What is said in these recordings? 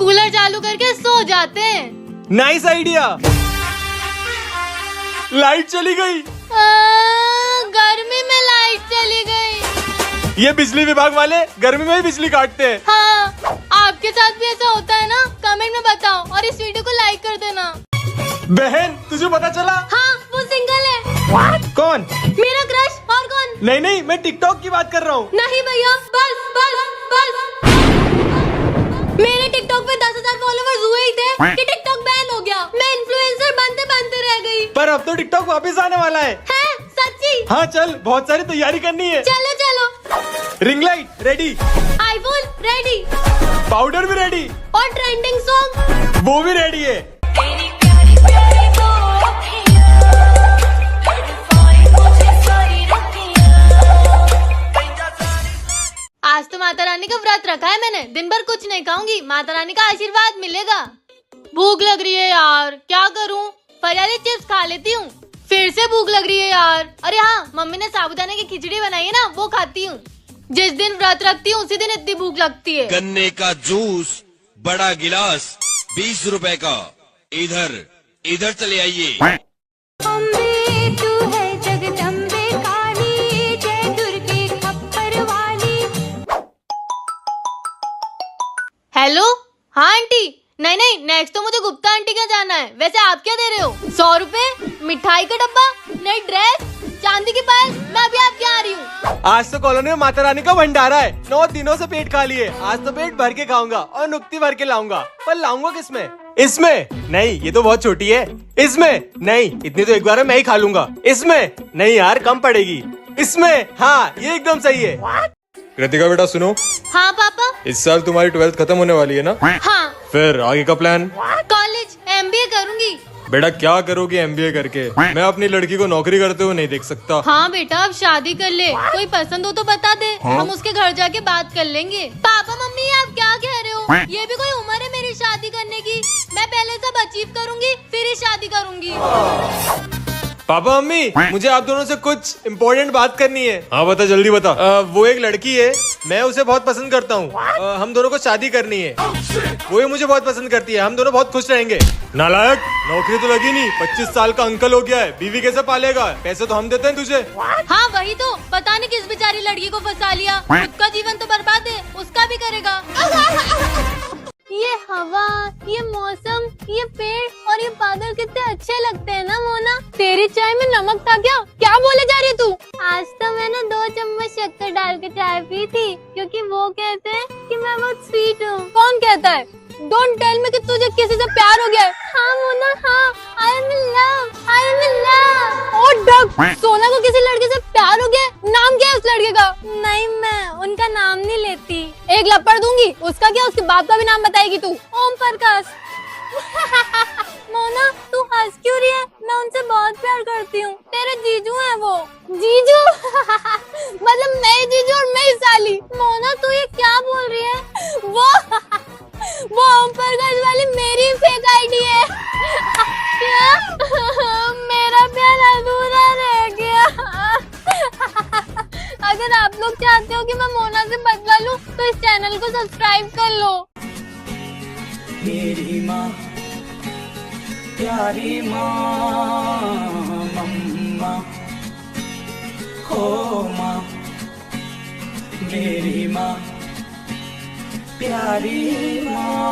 Cooler चालू करके सो जाते हैं। Nice idea. लाइट चली गई। गर्मी में लाइट चली गई। ये बिजली विभाग वाले गर्मी में ही बिजली काटते हैं। हाँ, आपके साथ भी ऐसा होता है ना? कमेंट में बताओ और इस वीडियो को लाइक कर देना। बहन तुझे पता चला? हाँ, वो सिंगल है। कौन? मेरा क्रश। और कौन? नहीं, मैं टिकटॉक की बात कर रहा हूँ। नहीं भैया, बस बस बस। मेरे टिकटॉक पे 10,000 फॉलोवर्स हुए ही थे कि टिकटॉक बैन हो गया। मैं इन्फ्लुएंसर बनते बनते रह गई। पर अब तो टिकटॉक वापस आने वाला है। सच्ची? हाँ चल, बहुत सारी तैयारी करनी है। चलो चलो। Ring light ready, iPhone ready, powder भी रेडी और ट्रेंडिंग सॉन्ग वो भी रेडी है। आज तो माता रानी का व्रत रखा है मैंने। दिन भर कुछ नहीं खाऊंगी, माता रानी का आशीर्वाद मिलेगा। भूख लग रही है यार, क्या करूं? फरियादी चिप्स खा लेती हूँ। फिर से भूख लग रही है यार। अरे हाँ, मम्मी ने साबूदाने की खिचड़ी बनाई है ना, वो खाती हूँ। जिस दिन व्रत रखती हूँ उसी दिन इतनी भूख लगती है। गन्ने का जूस बड़ा गिलास 20 रुपए का, इधर चले आइए। हेलो, हाँ आंटी। नहीं, नेक्स्ट तो मुझे गुप्ता आंटी क्या जाना है। वैसे आप क्या दे रहे हो? 100 रुपए, मिठाई का डब्बा, नई ड्रेस, चांदी की पायल। मैं अभी आपके आ रही हूँ। आज तो कॉलोनी में माता रानी का भंडारा है। 9 दिनों से पेट खाली है। आज तो पेट भर के खाऊंगा और नुक्ती भर के लाऊंगा। पर लाऊंगा किसमें? इसमें नहीं, ये तो बहुत छोटी है। इसमें नहीं, इतनी तो एक बार मैं ही खा लूंगा। इसमें नहीं यार, कम पड़ेगी। इसमें हाँ, ये एकदम सही है। कृतिका बेटा सुनो। हाँ पापा। इस साल तुम्हारी 12th खत्म होने वाली है ना? हाँ। फिर आगे का प्लान? कॉलेज MBA करूंगी। बेटा क्या करोगे MBA करके? मैं अपनी लड़की को नौकरी करते हुए नहीं देख सकता। हाँ बेटा, अब शादी कर ले। कोई पसंद हो तो बता दे। हम उसके घर जाके बात कर लेंगे। पापा मम्मी आप क्या कह रहे हो? ये भी कोई उम्र है मेरी शादी करने की? मैं पहले सब अचीव करूंगी फिर ही शादी करूंगी। पापा मम्मी, मुझे आप दोनों से कुछ इम्पोर्टेंट बात करनी है। हाँ बता, जल्दी बता। वो एक लड़की है, मैं उसे बहुत पसंद करता हूँ। हम दोनों को शादी करनी है। वो ही मुझे बहुत पसंद करती है। हम दोनों बहुत खुश रहेंगे। नालायक, नौकरी तो लगी नहीं, 25 साल का अंकल हो गया है। बीवी कैसे पालेगा? पैसे तो हम देते हैं तुझे। हाँ वही तो, पता नहीं किस बेचारी लड़की को फंसा लिया। खुद का जीवन तो बर्बाद है, उसका भी करेगा। ये हवा, ये मौसम, ये पेड़ और ये बादल कितने अच्छे लगते हैं ना मोना। तेरी चाय में नमक था क्या? क्या बोले जा रही तू? आज तो मैंने 2 चम्मच शक्कर डाल के चाय पी थी, क्योंकि वो कहते हैं कि मैं बहुत स्वीट हूँ। कौन कहता है? डोंट टेल मी कि तुझे किसी से प्यार हो गया है। हाँ मोना, हाँ, I am in love, I am in love. ओ डक, सोना को किसी लड़के से प्यार हो गया है? नाम क्या है उस लड़के का? नहीं, मैं उनका नाम नहीं लेती। एक लपड़ दूंगी। उसका क्या? उसके बाप का भी नाम बताएगी तू? ओम प्रकाश। मोना तू हंस क्यों रही है? मैं उनसे बहुत प्यार करती हूँ। तेरे जीजू हैं वो। जीजू? मतलब मैं जीजू और मैं साली। मोना तू ये क्या बोल रही है? वो ओम प्रकाश वाली मेरी फेक आईडी है। क्या? मेरा प्यार अधूरा रह गया। अगर आप लोग चाहते हो कि मैं मोना से बदला लूं, तो इस चैनल को सब्सक्राइब कर लो। मेरी माँ, प्यारी माँ, मम्मा हो माँ, मेरी माँ, प्यारी माँ,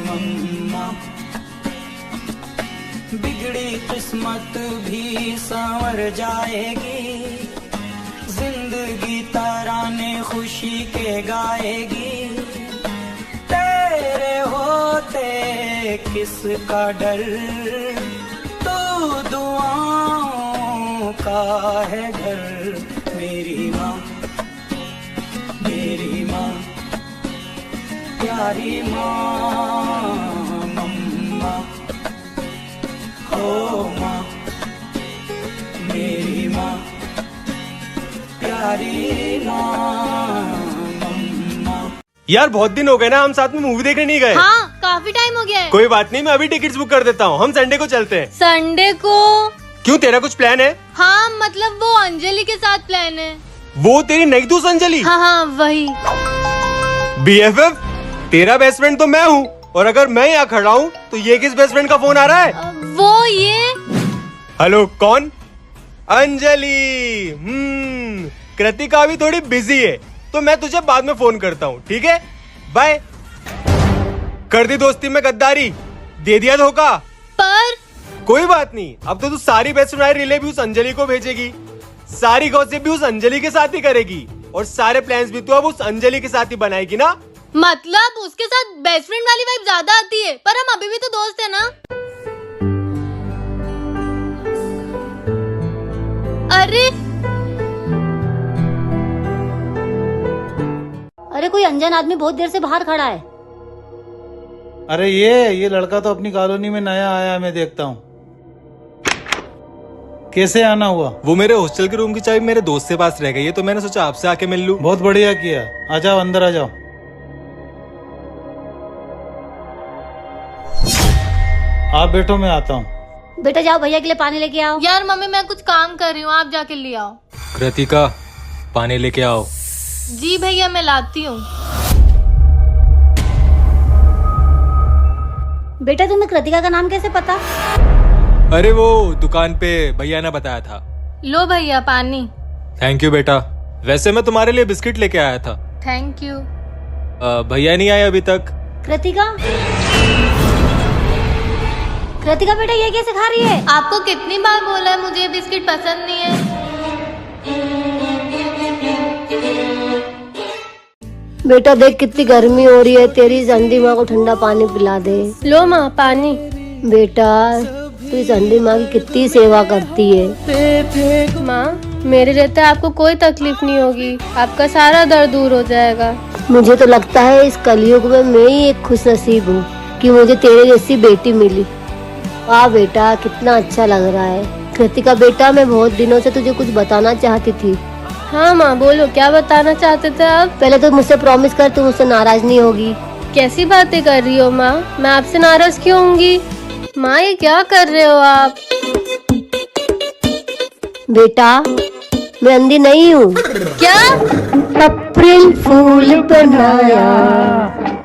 मम्मा। बिगड़ी किस्मत भी संवर जाएगी, जिंदगी तराने खुशी के गाएगी। तेरे होते किसका डर, तू दुआओं का है घर। मेरी माँ, मेरी माँ, प्यारी माँ, मम्मा हो माँ, मेरी माँ, प्यारी माँ, मम्मा। यार बहुत दिन हो गए ना, हम साथ में मूवी देखने नहीं गए। हाँ काफी टाइम हो गया है। कोई बात नहीं, मैं अभी टिकट्स बुक कर देता हूँ। हम संडे को चलते हैं। संडे को? क्यों, तेरा कुछ प्लान है? हाँ मतलब वो अंजलि के साथ प्लान है। वो तेरी नई दोस्त अंजलि? हाँ वही। BFF? तेरा बेस्ट फ्रेंड तो मैं हूँ, और अगर मैं यहाँ खड़ा हूँ तो ये किस बेस्ट फ्रेंड का फोन आ रहा है? वो ये हेलो, कौन? अंजलि। कृतिका भी थोड़ी बिजी है, तो मैं तुझे बाद में फोन करता हूँ, ठीक है? बाय। कर दी दोस्ती में गद्दारी, दे दिया धोखा। पर कोई बात नहीं, अब तो तू सारी बेस्ट फ्रेंड रिले भी उस अंजलि को भेजेगी, सारी गॉसिप भी उस अंजलि के साथ ही करेगी, और सारे प्लान्स भी तू अब उस अंजलि के साथ ही बनाएगी ना? मतलब उसके साथ बेस्ट फ्रेंड वाली वाइब ज्यादा आती है, पर हम अभी भी तो दोस्त है ना। अरे अरे कोई अनजान आदमी बहुत देर से बाहर खड़ा है। अरे ये लड़का तो अपनी कॉलोनी में नया आया है, मैं देखता हूँ। कैसे आना हुआ? वो मेरे हॉस्टल के रूम की चाबी मेरे दोस्त के पास रह गई है, तो मैंने सोचा आपसे आके मिल लूं। बहुत बढ़िया किया, आ जाओ अंदर आ जाओ। आप बैठो, मैं आता हूँ। बेटा जाओ भैया के लिए पानी लेके आओ। यार मम्मी मैं कुछ काम कर रही हूँ, आप जाके ले आओ। कृतिका, पानी लेके आओ। जी भैया मैं लाती हूँ। बेटा तुम्हें कृतिका का नाम कैसे पता? अरे वो दुकान पे भैया ने बताया था। लो भैया पानी। थैंक यू बेटा। वैसे मैं तुम्हारे लिए बिस्किट लेके आया था। Thank you. भैया नहीं आए अभी तक। कृतिका, कृतिका बेटा ये कैसे खा रही है? आपको कितनी बार बोला है मुझे ये बिस्किट पसंद नहीं है। बेटा देख कितनी गर्मी हो रही है, तेरी अंधी माँ को ठंडा पानी पिला दे। लो माँ पानी। बेटा तू इस अंधी माँ की कितनी सेवा करती है। माँ मेरे रहते आपको कोई तकलीफ नहीं होगी, आपका सारा दर्द दूर हो जाएगा। मुझे तो लगता है इस कलयुग में मैं ही एक खुश नसीब हूँ कि मुझे तेरे जैसी बेटी मिली। वाह बेटा कितना अच्छा लग रहा है। कृतिका बेटा मैं बहुत दिनों से तुझे कुछ बताना चाहती थी। हाँ माँ बोलो, क्या बताना चाहते थे आप? पहले तो मुझसे प्रॉमिस कर तू मुझसे नाराज नहीं होगी। कैसी बातें कर रही हो माँ, मैं आपसे नाराज क्यों होंगी? माँ ये क्या कर रहे हो आप? बेटा मैं अंधी नहीं हूँ। क्या? अप्रैल फूल बनाया।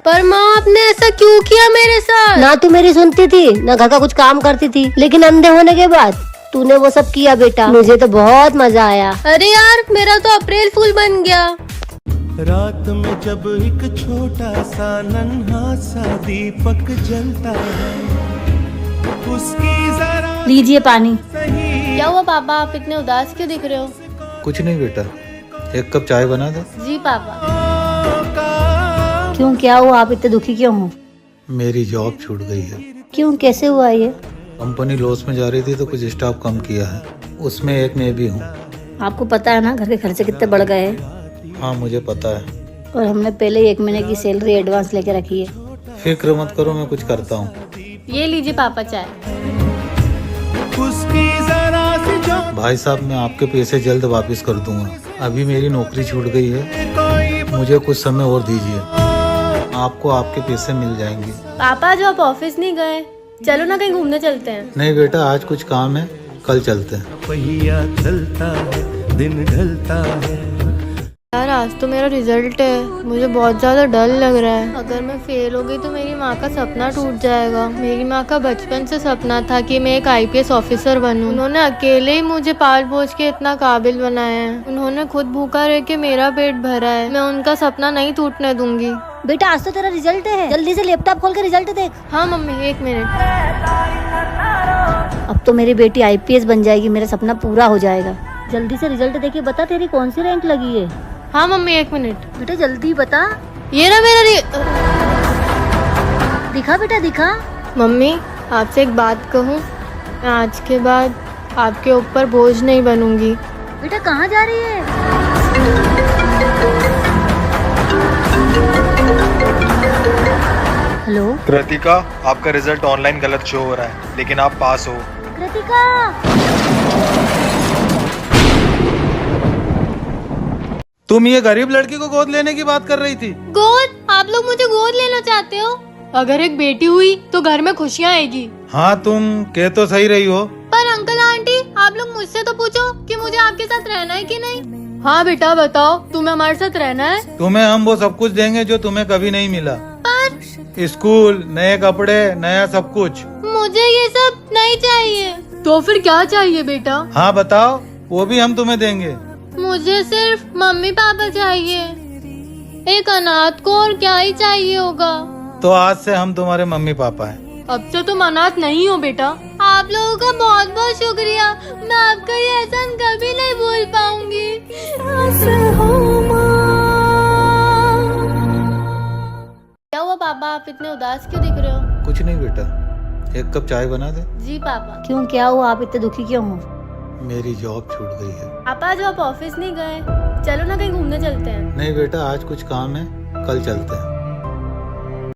पर माँ आपने ऐसा क्यों किया मेरे साथ? ना तू मेरी सुनती थी ना घर का कुछ काम करती थी, लेकिन अंधे होने के बाद तूने वो सब किया बेटा। मुझे तो बहुत मजा आया। अरे यार मेरा तो अप्रैल फूल बन गया। रात में जब एक छोटा सा नन्हा सा दीपक जलता है, उसकी जरा लीजिए पानी। क्या हुआ पापा, आप इतने उदास क्यों दिख रहे हो? कुछ नहीं बेटा, एक कप चाय बना दो। जी पापा। क्यों क्या हुआ, आप इतने दुखी क्यों हो? मेरी जॉब छूट गई है। क्यों कैसे हुआ ये? कंपनी लॉस में जा रही थी तो कुछ स्टाफ कम किया है, उसमें एक मैं भी हूँ। आपको पता है ना घर के खर्चे कितने बढ़ गए हैं। हाँ मुझे पता है, और हमने पहले ही 1 महीने की सैलरी एडवांस लेके रखी है। फिक्र मत करो, मैं कुछ करता हूँ। ये लीजिए पापा चाय। उसकी जरा सी जो भाई साहब मैं आपके पैसे जल्द वापस कर दूंगा। अभी मेरी नौकरी छूट गई है, कोई मुझे कुछ समय और दीजिए, आपको आपके पैसे मिल जाएंगे। पापा जो आप ऑफिस नहीं गए, चलो ना कहीं घूमने चलते हैं। नहीं बेटा आज कुछ काम है, कल चलते हैं। पहिया चलता है, दिन ढलता है। यार आज तो मेरा रिजल्ट है, मुझे बहुत ज्यादा डर लग रहा है। अगर मैं फेल हो गई तो मेरी माँ का सपना टूट जाएगा। मेरी माँ का बचपन से सपना था कि मैं एक IPS ऑफिसर बनूं। उन्होंने अकेले ही मुझे पाल पोस के इतना काबिल बनाया है। उन्होंने खुद भूखा रह के मेरा पेट भरा है। मैं उनका सपना नहीं टूटने दूंगी। बेटा आज तो तेरा रिजल्ट है, जल्दी से लैपटॉप खोल के रिजल्ट देख। हाँ मम्मी 1 मिनट। अब तो मेरी बेटी IPS बन जाएगी, मेरा सपना पूरा हो जाएगा। जल्दी से रिजल्ट देखिए, बता तेरी कौन सी रैंक लगी है। हाँ मम्मी 1 मिनट। बेटा जल्दी बता। ये ना मेरा दिखा बेटा दिखा। मम्मी आपसे एक बात कहूँ, मैं आज के बाद आपके ऊपर बोझ नहीं बनूंगी। बेटा कहाँ जा रही है? हेलो कृतिका, आपका रिजल्ट ऑनलाइन गलत शो हो रहा है, लेकिन आप पास हो। कृतिका। तुम ये गरीब लड़की को गोद लेने की बात कर रही थी। गोद? आप लोग मुझे गोद लेना चाहते हो? अगर एक बेटी हुई तो घर में खुशियाँ आएगी। हाँ तुम कह तो सही रही हो। पर अंकल आंटी आप लोग मुझसे तो पूछो कि मुझे आपके साथ रहना है कि नहीं। हाँ बेटा बताओ, तुम्हें हमारे साथ रहना है? तुम्हें हम वो सब कुछ देंगे जो तुम्हें कभी नहीं मिला। पर स्कूल, नए कपड़े, नया सब कुछ। मुझे ये सब नहीं चाहिए। तो फिर क्या चाहिए बेटा? हाँ बताओ, वो भी हम तुम्हें देंगे। मुझे सिर्फ मम्मी पापा चाहिए। एक अनाथ को और क्या ही चाहिए होगा। तो आज से हम तुम्हारे मम्मी पापा हैं। अब से तुम अनाथ नहीं हो बेटा। आप लोगों का बहुत बहुत शुक्रिया। मैं आपका ये एहसान कभी नहीं भूल पाऊंगी। क्या हुआ पापा, आप इतने उदास क्यों दिख रहे हो? कुछ नहीं बेटा, एक कप चाय बना दे। जी पापा। क्यों, क्या हुआ? आप इतने दुखी क्यों हो? मेरी जॉब छूट गई है। पापा जो आप ऑफिस नहीं गए, चलो ना कहीं घूमने चलते हैं। नहीं बेटा, आज कुछ काम है, कल चलते हैं।